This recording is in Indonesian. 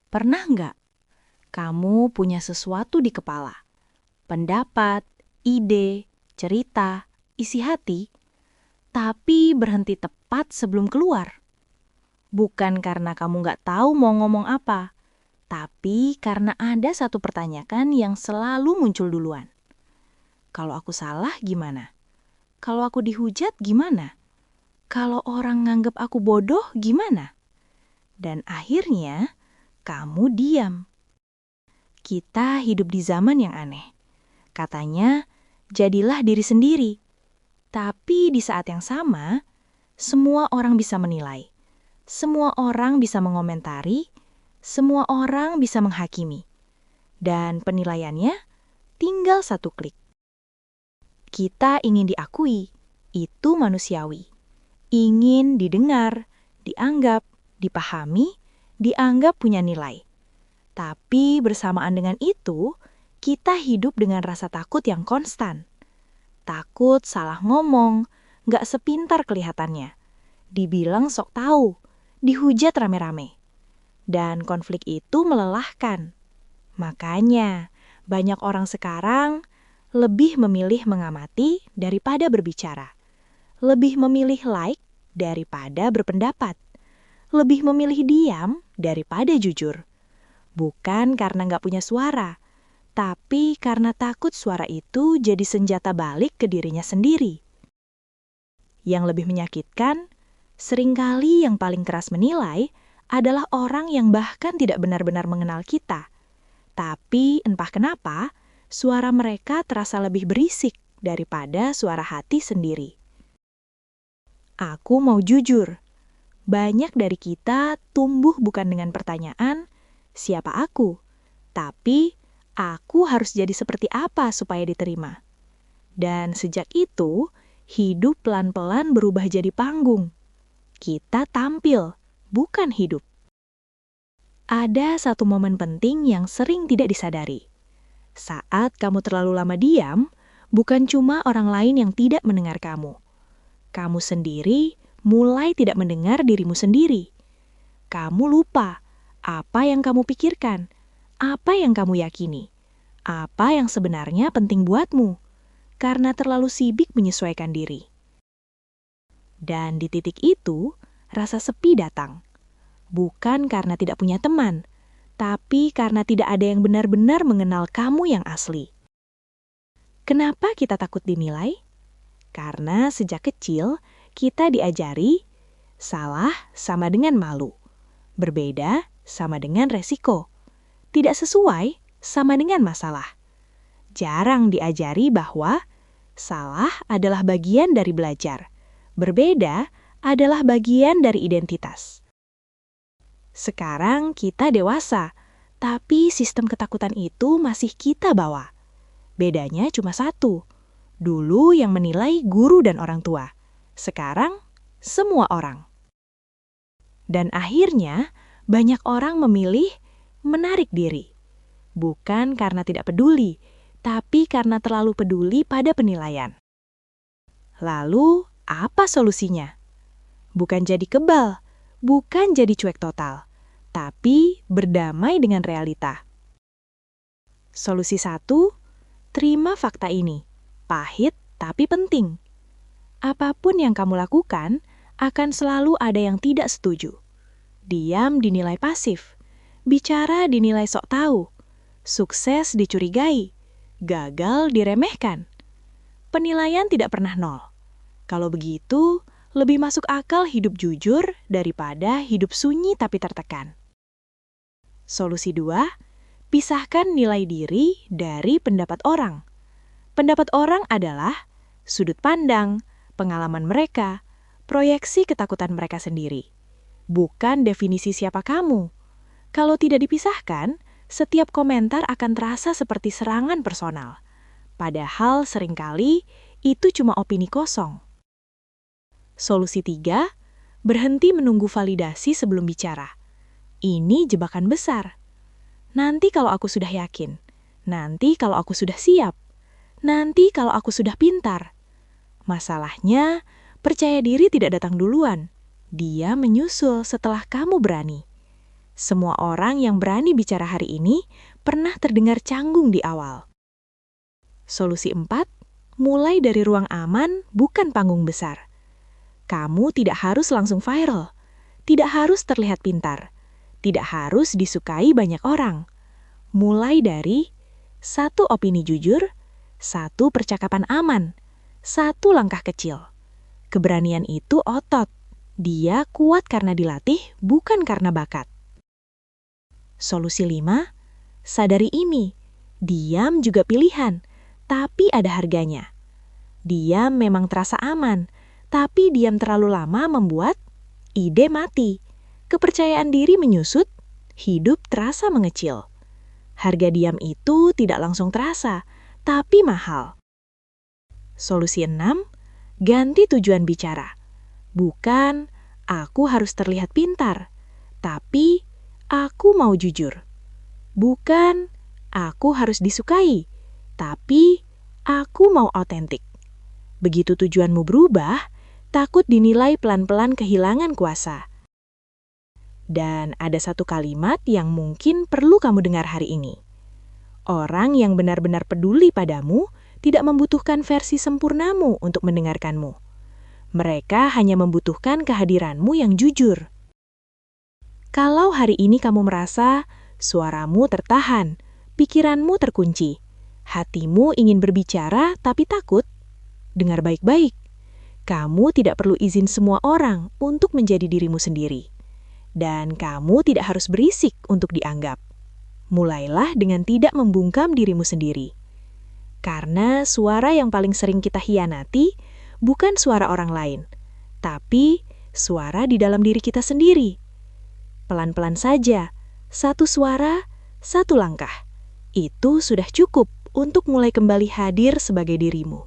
Pernah nggak kamu punya sesuatu di kepala? Pendapat, ide, cerita, isi hati, tapi berhenti tepat sebelum keluar. Bukan karena kamu nggak tahu mau ngomong apa, tapi karena ada satu pertanyaan yang selalu muncul duluan. Kalau aku salah gimana? Kalau aku dihujat gimana? Kalau orang nganggep aku bodoh gimana? Dan akhirnya kamu diam. Kita hidup di zaman yang aneh. Katanya, jadilah diri sendiri. Tapi di saat yang sama, semua orang bisa menilai. Semua orang bisa mengomentari. Semua orang bisa menghakimi. Dan penilaiannya tinggal satu klik. Kita ingin diakui, itu manusiawi. Ingin didengar, dianggap, dipahami, dianggap punya nilai. Tapi bersamaan dengan itu, kita hidup dengan rasa takut yang konstan. Takut salah ngomong, gak sepintar kelihatannya. Dibilang sok tahu, dihujat rame-rame. Dan konflik itu melelahkan. Makanya, banyak orang sekarang lebih memilih mengamati daripada berbicara. Lebih memilih like daripada berpendapat. Lebih memilih diam daripada jujur. Bukan karena nggak punya suara, tapi karena takut suara itu jadi senjata balik ke dirinya sendiri. Yang lebih menyakitkan, seringkali yang paling keras menilai adalah orang yang bahkan tidak benar-benar mengenal kita. Tapi entah kenapa, suara mereka terasa lebih berisik daripada suara hati sendiri. Aku mau jujur, banyak dari kita tumbuh bukan dengan pertanyaan, siapa aku? Tapi, aku harus jadi seperti apa supaya diterima? Dan sejak itu, hidup pelan-pelan berubah jadi panggung. Kita tampil, bukan hidup. Ada satu momen penting yang sering tidak disadari. Saat kamu terlalu lama diam, bukan cuma orang lain yang tidak mendengar kamu. Kamu sendiri mulai tidak mendengar dirimu sendiri. Kamu lupa apa yang kamu pikirkan, apa yang kamu yakini, apa yang sebenarnya penting buatmu, karena terlalu sibuk menyesuaikan diri. Dan di titik itu, rasa sepi datang. Bukan karena tidak punya teman, tapi karena tidak ada yang benar-benar mengenal kamu yang asli. Kenapa kita takut dinilai? Karena sejak kecil kita diajari salah sama dengan malu, berbeda sama dengan resiko, tidak sesuai sama dengan masalah. Jarang diajari bahwa salah adalah bagian dari belajar, berbeda adalah bagian dari identitas. Sekarang kita dewasa, tapi sistem ketakutan itu masih kita bawa. Bedanya cuma satu. Dulu yang menilai guru dan orang tua. Sekarang semua orang. Dan akhirnya banyak orang memilih menarik diri. Bukan karena tidak peduli, tapi karena terlalu peduli pada penilaian. Lalu apa solusinya? Bukan jadi kebal, bukan jadi cuek total, tapi berdamai dengan realita. Solusi 1, terima fakta ini. Pahit tapi penting. Apapun yang kamu lakukan, akan selalu ada yang tidak setuju. Diam dinilai pasif. Bicara dinilai sok tahu. Sukses dicurigai. Gagal diremehkan. Penilaian tidak pernah nol. Kalau begitu, lebih masuk akal hidup jujur daripada hidup sunyi tapi tertekan. Solusi 2, pisahkan nilai diri dari pendapat orang. Pendapat orang adalah sudut pandang, pengalaman mereka, proyeksi ketakutan mereka sendiri. Bukan definisi siapa kamu. Kalau tidak dipisahkan, setiap komentar akan terasa seperti serangan personal. Padahal seringkali itu cuma opini kosong. Solusi 3, berhenti menunggu validasi sebelum bicara. Ini jebakan besar. Nanti kalau aku sudah yakin, nanti kalau aku sudah siap, nanti kalau aku sudah pintar. Masalahnya, percaya diri tidak datang duluan. Dia menyusul setelah kamu berani. Semua orang yang berani bicara hari ini pernah terdengar canggung di awal. Solusi 4, mulai dari ruang aman, bukan panggung besar. Kamu tidak harus langsung viral, tidak harus terlihat pintar, tidak harus disukai banyak orang. Mulai dari 1 opini jujur, 1 percakapan aman, 1 langkah kecil. Keberanian itu otot. Dia kuat karena dilatih, bukan karena bakat. Solusi 5, sadari ini. Diam juga pilihan, tapi ada harganya. Diam memang terasa aman, tapi diam terlalu lama membuat ide mati. Kepercayaan diri menyusut, hidup terasa mengecil. Harga diam itu tidak langsung terasa, tapi mahal. Solusi 6, ganti tujuan bicara. Bukan, aku harus terlihat pintar, tapi aku mau jujur. Bukan, aku harus disukai, tapi aku mau otentik. Begitu tujuanmu berubah, takut dinilai pelan-pelan kehilangan kuasa. Dan ada satu kalimat yang mungkin perlu kamu dengar hari ini. Orang yang benar-benar peduli padamu tidak membutuhkan versi sempurnamu untuk mendengarkanmu. Mereka hanya membutuhkan kehadiranmu yang jujur. Kalau hari ini kamu merasa suaramu tertahan, pikiranmu terkunci, hatimu ingin berbicara tapi takut, dengar baik-baik. Kamu tidak perlu izin semua orang untuk menjadi dirimu sendiri. Dan kamu tidak harus berisik untuk dianggap. Mulailah dengan tidak membungkam dirimu sendiri. Karena suara yang paling sering kita hianati bukan suara orang lain, tapi suara di dalam diri kita sendiri. Pelan-pelan saja, 1 suara, 1 langkah. Itu sudah cukup untuk mulai kembali hadir sebagai dirimu.